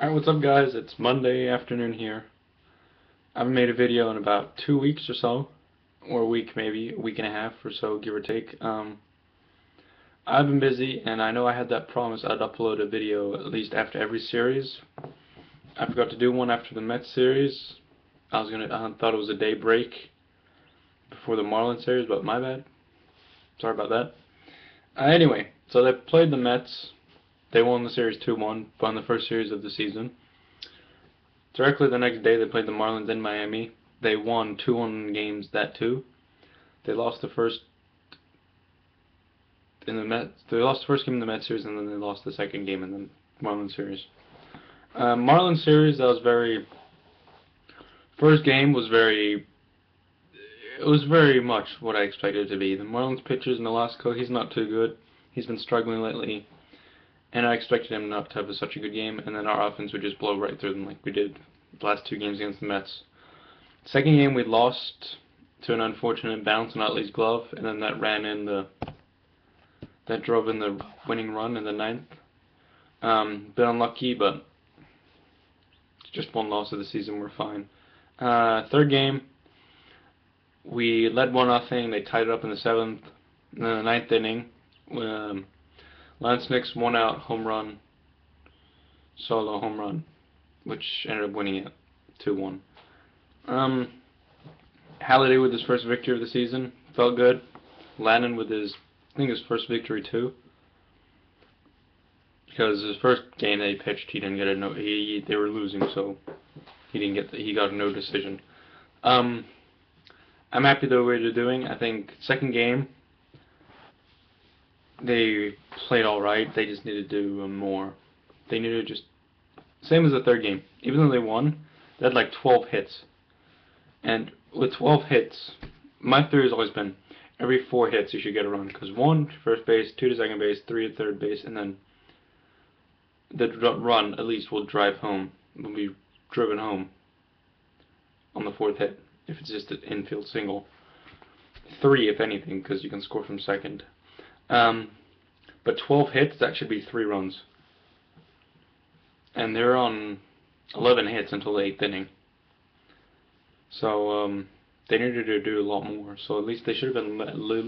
Alright, what's up guys? It's Monday afternoon here. I haven't made a video in about 2 weeks or so, or a week maybe, a week and a half or so, give or take. I've been busy, and I know I had that promise I'd upload a video at least after every series. I forgot to do one after the Mets series. I thought it was a day break before the Marlins series, but my bad. Sorry about that. Anyway, so they played the Mets. They won the series 2-1, won the first series of the season. Directly the next day, they played the Marlins in Miami. They won 2-1 games that too. They lost the first in the Mets. They lost the first game in the Mets series, and then they lost the second game in the Marlins series. Marlins series, that was very. First game was very. It was very much what I expected it to be. The Marlins pitchers, Nolasco, he's not too good. He's been struggling lately, and I expected him not to have such a good game. And then our offense would just blow right through them like we did the last two games against the Mets. Second game we lost to an unfortunate bounce on Utley's glove, and then that drove in the winning run in the ninth. Bit unlucky, but just one loss of the season, we're fine. Third game, we led 1-0. They tied it up in the seventh. In the ninth inning, Lance Nick's one-out home run, solo home run, which ended up winning it 2-1. Halliday with his first victory of the season, felt good. Lannon with his first victory too, because his first game that he pitched, he didn't get a no. They were losing, so he got a no decision. I'm happy the way they're doing. I think second game they played all right. They just needed to do more. They needed to just same as the third game. Even though they won, they had like 12 hits. And with 12 hits, my theory has always been every 4 hits you should get a run. Because 1 to first base, 2 to second base, 3 to third base, and then the run at least will be driven home on the 4th hit, if it's just an infield single. 3 if anything, because you can score from second. But 12 hits, that should be 3 runs. And they're on 11 hits until the 8th inning. So they needed to do a lot more. So at least they should have been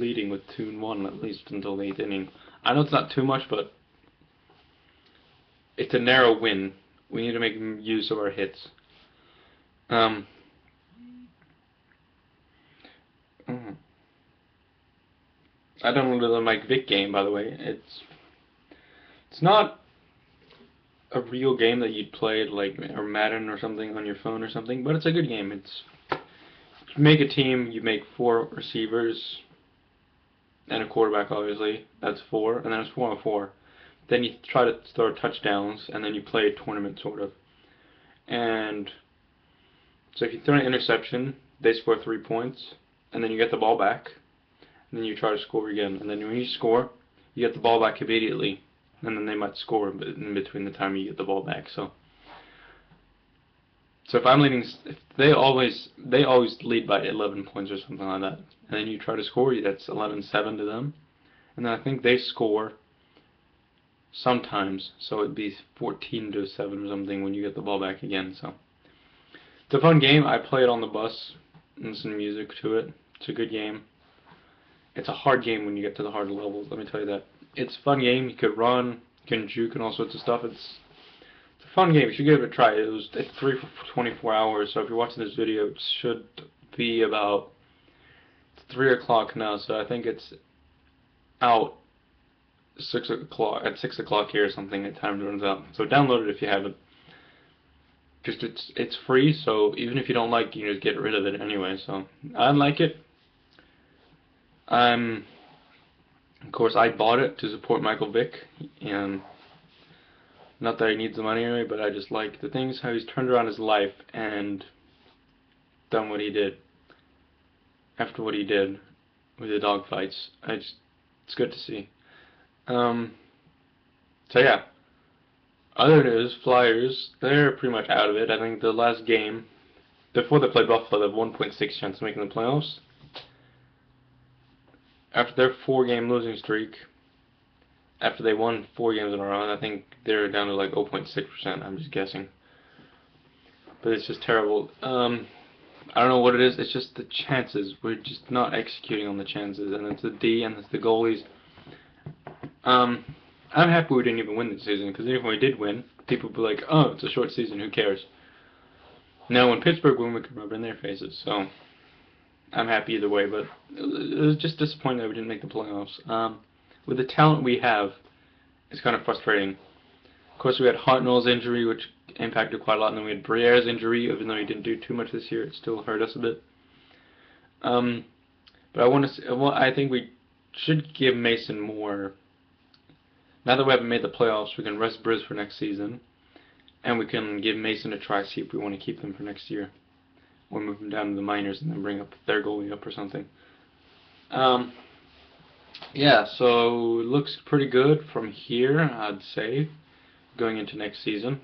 leading with 2-1 at least until the 8th inning. I know it's not too much, but it's a narrow win. We need to make use of our hits. I downloaded the Mike Vick game, by the way. It's not a real game that you'd play like or Madden or something on your phone or something, but it's a good game. You make a team, you make 4 receivers and a quarterback, obviously. That's 4, and then it's 4-on-4. Then you try to throw touchdowns, and then you play a tournament, sort of. And so if you throw an interception, they score 3 points, and then you get the ball back, and then you try to score again. And then when you score, you get the ball back immediately, and then they might score in between the time you get the ball back. So if I'm leading, if they always lead by 11 points or something like that, and then you try to score, that's 11-7 to them, and then I think they score sometimes, so it'd be 14-7 or something when you get the ball back again. So it's a fun game. I play it on the bus and listen to music to it. It's a good game. It's a hard game when you get to the harder levels, let me tell you that. It's a fun game. You could run, you can juke and all sorts of stuff. It's a fun game. You should give it a try. It's 3 for 24 hours, so if you're watching this video, it should be about 3 o'clock now, so I think it's out 6 o'clock here or something. The time runs out. So download it if you haven't. Just it's free, so even if you don't like it, you can just get rid of it anyway. So I like it. Of course, I bought it to support Michael Vick, and not that he needs the money anyway, but I just like the things, how he's turned around his life and done what he did after what he did with the dog fights. It's good to see. So yeah. Other news, Flyers, they're pretty much out of it. I think the last game, before they played Buffalo, they had 1.6 chance of making the playoffs. After their 4-game losing streak, after they won 4 games in a row. And I think they're down to like 0.6%. I'm just guessing, but it's just terrible. I don't know what it is. It's just the chances. We're just not executing on the chances, and it's the D and it's the goalies. I'm happy we didn't even win this season, because even if we did win, people would be like, "Oh, it's a short season. Who cares?" Now, when Pittsburgh win, we can rub it in their faces. So I'm happy either way, but it was just disappointing that we didn't make the playoffs. With the talent we have, it's kind of frustrating. Of course, we had Hartnell's injury, which impacted quite a lot, and then we had Briere's injury. Even though he didn't do too much this year, it still hurt us a bit. But I want to. Well, I think we should give Mason more. Now that we haven't made the playoffs, we can rest Briz for next season, and we can give Mason a try, see if we want to keep them for next year, or move them down to the minors and then bring up their goalie up or something. Yeah, so it looks pretty good from here, I'd say, going into next season.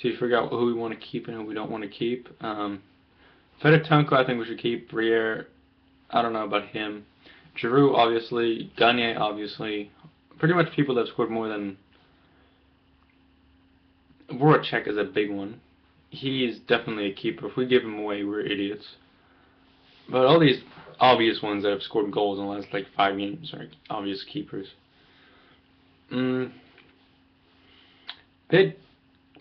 So you figure out who we want to keep and who we don't want to keep. Fedotenko, I think we should keep. Briere, I don't know about him. Giroux, obviously. Gagne, obviously. Pretty much people that have scored more than... Voracek is a big one. He's definitely a keeper. If we give him away, we're idiots. But all these obvious ones that have scored goals in the last like 5 games are obvious keepers.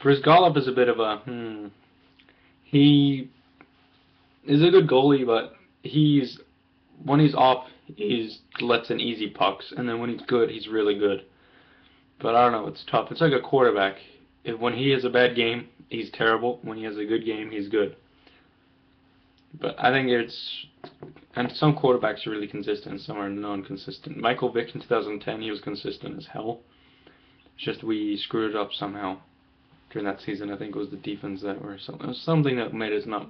Brizgalov is a bit of a he is a good goalie, but when he's off, he lets in easy pucks, and then when he's good, he's really good. But I don't know, it's tough. It's like a quarterback. When he has a bad game, he's terrible. When he has a good game, he's good. But I think and some quarterbacks are really consistent, some are non-consistent. Michael Vick in 2010, he was consistent as hell. It's just we screwed it up somehow during that season. I think it was the defense that were something. It was something that made us not.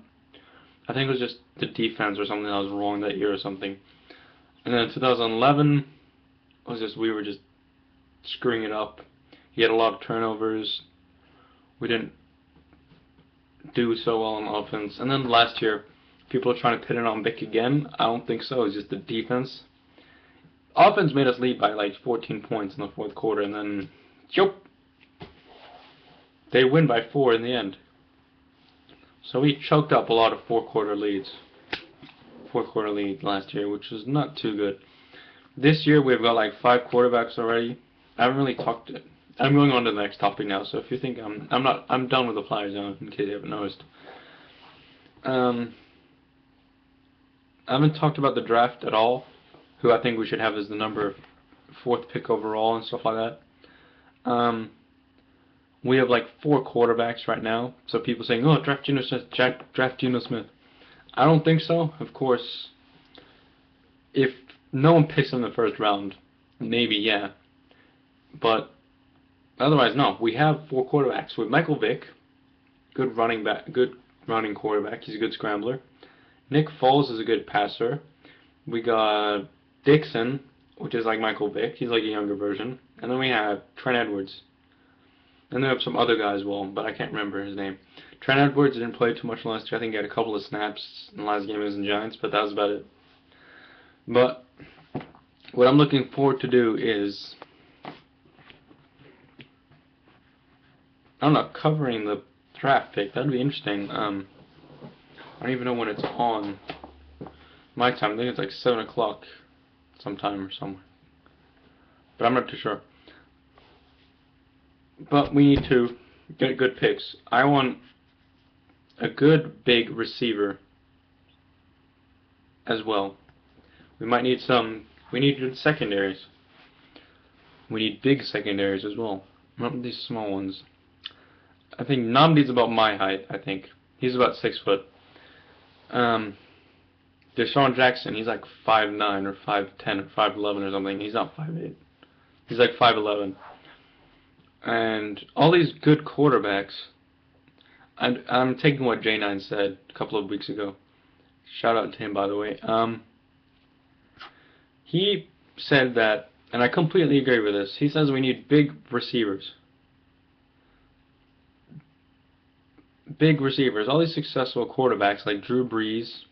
I think it was just the defense or something that was wrong that year or something. And then in 2011, we were just screwing it up. He had a lot of turnovers. We didn't do so well on offense. And then last year, people are trying to pin it on Vic again. I don't think so. It's just the defense. Offense made us lead by like 14 points in the fourth quarter, and then, they win by 4 in the end. So we choked up a lot of fourth quarter lead last year, which was not too good. This year we've got like 5 quarterbacks already. I haven't really talked. I'm going on to the next topic now. So if you think I'm done with the Flyers zone, in case you haven't noticed. I haven't talked about the draft at all. Who I think we should have as the number 4th pick overall and stuff like that. We have like 4 quarterbacks right now. So people saying, "Oh, draft Geno Smith, draft Geno Smith." I don't think so. Of course, if no one picks him in the first round, maybe yeah. But otherwise, no. We have 4 quarterbacks. With Michael Vick, good running quarterback. He's a good scrambler. Nick Foles is a good passer. We got Dixon, which is like Michael Vick. He's like a younger version. And then we have Trent Edwards. And then we have some other guy as well, but I can't remember his name. Trent Edwards didn't play too much last year. I think he had a couple of snaps in the last game against the Giants, but that was about it. But what I'm looking forward to do is, I don't know, covering the draft pick. That'd be interesting. I don't even know when it's on my time. I think it's like 7 o'clock sometime or somewhere. But I'm not too sure. But we need to get good picks. I want a good big receiver as well. We might need we need good secondaries. We need big secondaries as well. Not these small ones. I think Namdi's about my height, I think. He's about 6 foot. Deshaun Jackson, he's like 5'9" or 5'10" or 5'11" or something. He's not 5'8". He's like 5'11". And all these good quarterbacks, I'm taking what J9 said a couple of weeks ago. Shout out to him, by the way. He said that, and I completely agree with this, he says we need big receivers. Big receivers. All these successful quarterbacks like Drew Brees,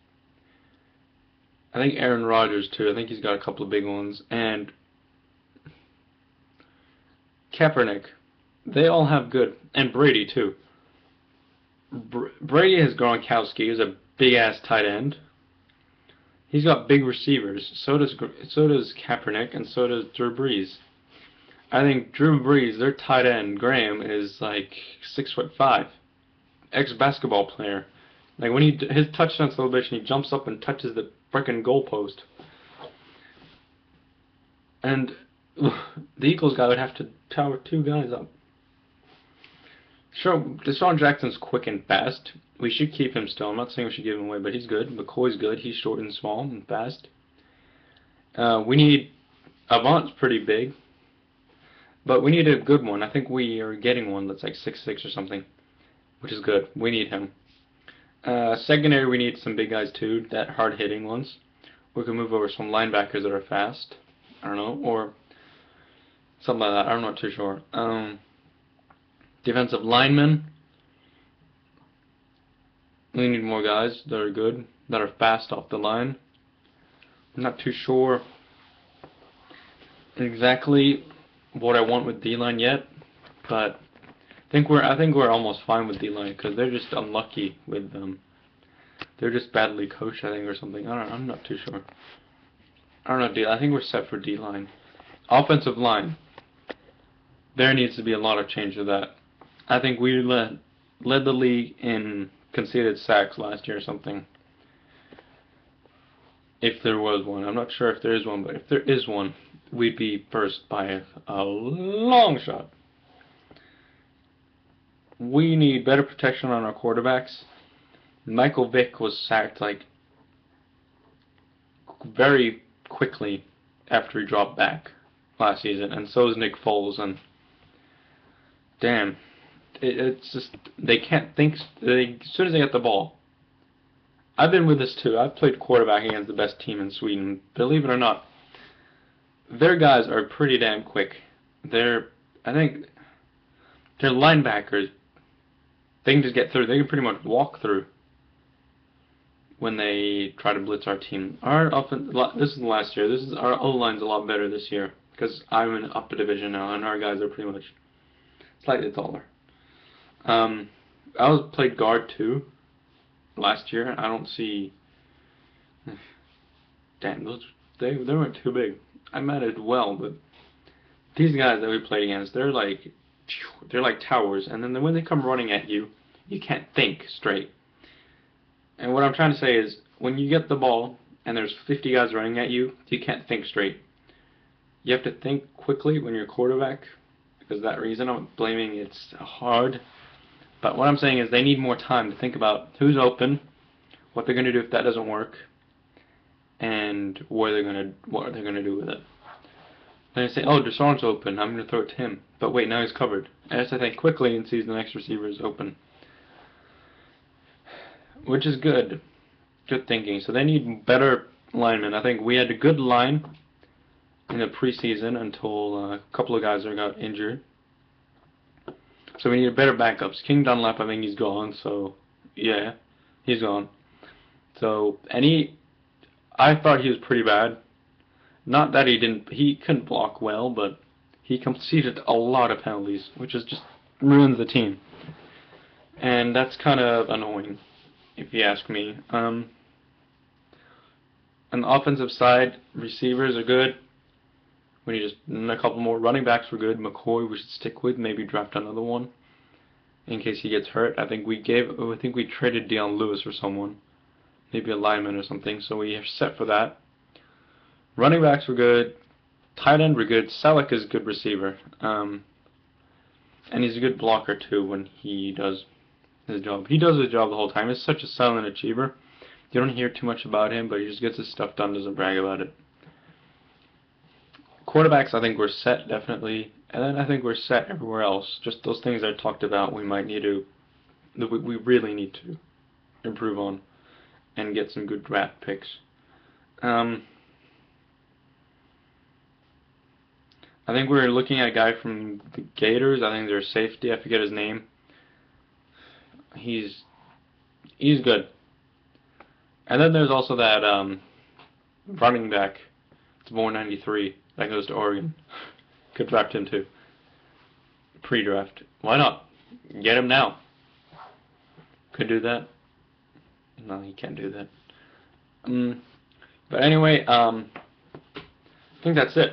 I think Aaron Rodgers too, I think he's got a couple of big ones, and Kaepernick. They all have good, and Brady too. Brady has Gronkowski, who's a big ass tight end. He's got big receivers. So does Kaepernick, and so does Drew Brees. I think Drew Brees, their tight end Graham, is like 6'5", ex-basketball player. Like when his touchdown celebration, he jumps up and touches the freaking goalpost. And the Eagles guy would have to tower two guys up. Sure, Deshaun Jackson's quick and fast. We should keep him still. I'm not saying we should give him away, but he's good. McCoy's good. He's short and small and fast. We need Avant's pretty big, but we need a good one. I think we are getting one that's like 6'6" or something, which is good. We need him. Secondary, we need some big guys too, that hard-hitting ones. We can move over some linebackers that are fast. I don't know, or something like that. I'm not too sure. Defensive linemen. We need more guys that are good, that are fast off the line. I'm not too sure exactly what I want with D-line yet, but I think we're almost fine with D-line because they're just unlucky with them. They're just badly coached, I think, or something. I don't know. I'm not too sure. I don't know, D-line. I think we're set for D-line. Offensive line. There needs to be a lot of change to that. I think we led the league in conceded sacks last year or something. If there was one. I'm not sure if there is one, but if there is one, we'd be first by a long shot. We need better protection on our quarterbacks. Michael Vick was sacked like very quickly after he dropped back last season, and so is Nick Foles, and damn, it's just they can't think. As soon as they get the ball, I've been with this too. I've played quarterback against the best team in Sweden. Believe it or not, their guys are pretty damn quick. I think their linebackers, they can just get through. They can pretty much walk through when they try to blitz our team. This is last year. Our O-line's a lot better this year because I'm in upper division now, and our guys are pretty much slightly taller. I played guard too last year. I don't see. Damn, they weren't too big. I managed well, but these guys that we played against, they're like towers, and then when they come running at you, you can't think straight. And what I'm trying to say is, when you get the ball and there's 50 guys running at you, you can't think straight. You have to think quickly when you're a quarterback. Because of that reason, I'm blaming it's hard. But what I'm saying is they need more time to think about who's open, what they're going to do if that doesn't work, and what are they going to do with it. Then they say, oh, Deshaun's open, I'm going to throw it to him. But wait, now he's covered. And I think quickly and sees the next receiver is open. Which is good. Good thinking. So they need better linemen. I think we had a good line in the preseason until a couple of guys got injured. So we need better backups. King Dunlap, I think he's gone. So yeah, he's gone. So I thought he was pretty bad. Not that he couldn't block well, but he conceded a lot of penalties, which is just ruins the team. And that's kind of annoying, if you ask me. On the offensive side, receivers are good. We need a couple more. Running backs were good. McCoy we should stick with. Maybe draft another one in case he gets hurt. I think we traded Deion Lewis for someone, maybe a lineman or something. So we are set for that. Running backs were good. Tight end were good. Selleck is a good receiver, and he's a good blocker too when he does his job. He does his job the whole time. He's such a silent achiever. You don't hear too much about him, but he just gets his stuff done, doesn't brag about it. Quarterbacks, I think we're set, definitely. And then I think we're set everywhere else. Just those things I talked about, we really need to improve on and get some good draft picks. I think we're looking at a guy from the Gators. I think their safety. I forget his name. He's good. And then there's also that running back. It's born 93. That goes to Oregon. Could draft him too. pre-draft. Why not? Get him now. Could do that. No, he can't do that. But anyway, I think that's it.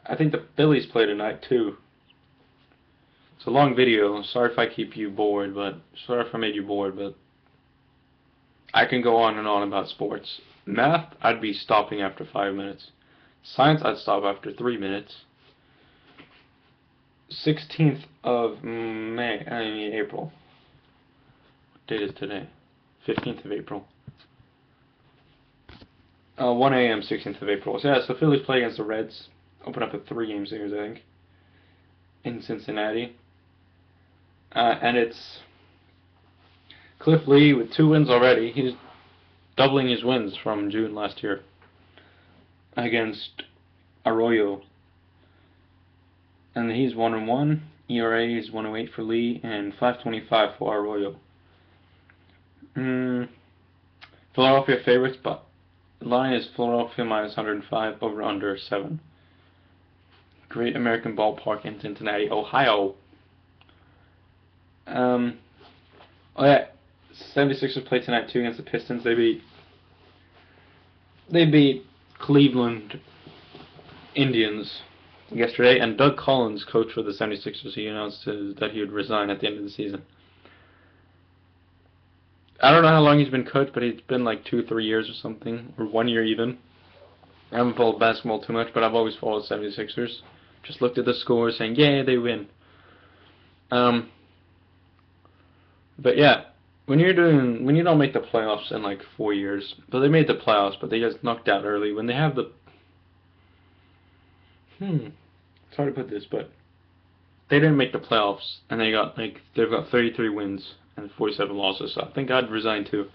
I think the Phillies play tonight too. It's a long video. Sorry if I keep you bored, but sorry if I made you bored, but I can go on and on about sports. Math, I'd be stopping after 5 minutes. Science, I'd stop after 3 minutes. 16th of April. What date is today? 15th of April. 1 a.m. 16th of April. So yeah, so the Phillies play against the Reds. Open up a 3-game series, I think, in Cincinnati. And it's Cliff Lee with 2 wins already. He's doubling his wins from June last year against Arroyo. And he's 1-1. ERA is 1.08 for Lee and 5.25 for Arroyo. Philadelphia favorites, but the line is Philadelphia minus 105 over under 7. Great American Ballpark in Cincinnati, Ohio. Oh yeah, 76ers play tonight too against the Pistons. They beat Cleveland Indians yesterday, and Doug Collins, coach for the 76ers, he announced that he would resign at the end of the season. I don't know how long he's been coach, but it's been like 2-3 years or something, or 1 year even. I haven't followed basketball too much, but I've always followed 76ers. Just looked at the scores saying, yeah, they win. But yeah, when you don't make the playoffs in like 4 years, but they made the playoffs, but they just knocked out early. When they have the it's hard to put this, but they didn't make the playoffs, and they've got 33 wins and 47 losses. So I think I'd resign too.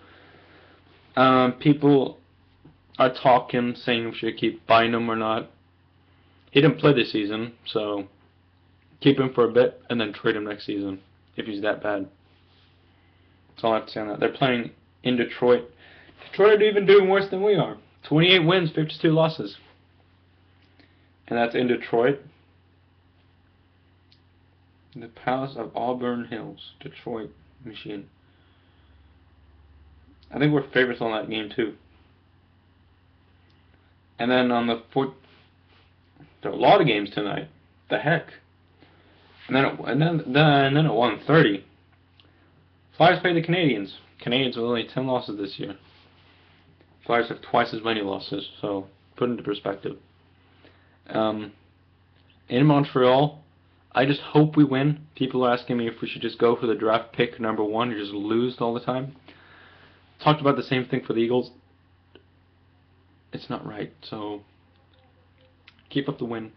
People are talking, saying we should keep buying him or not. He didn't play this season, so keep him for a bit and then trade him next season if he's that bad. That's all I have to say on that. They're playing in Detroit. Detroit are even doing worse than we are. 28 wins, 52 losses. And that's in Detroit. The Palace of Auburn Hills, Detroit, Michigan. I think we're favorites on that game too. And then on the there are a lot of games tonight. The heck. And then at 1:30, Flyers play the Canadians. Canadians have only 10 losses this year. Flyers have twice as many losses, so put into perspective. In Montreal, I just hope we win. People are asking me if we should just go for the draft pick number 1 and just lose all the time. Talked about the same thing for the Eagles. It's not right, so keep up the win.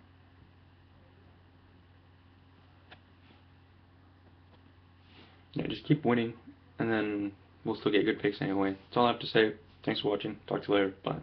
Yeah, just keep winning, and then we'll still get good picks anyway. That's all I have to say. Thanks for watching. Talk to you later. Bye.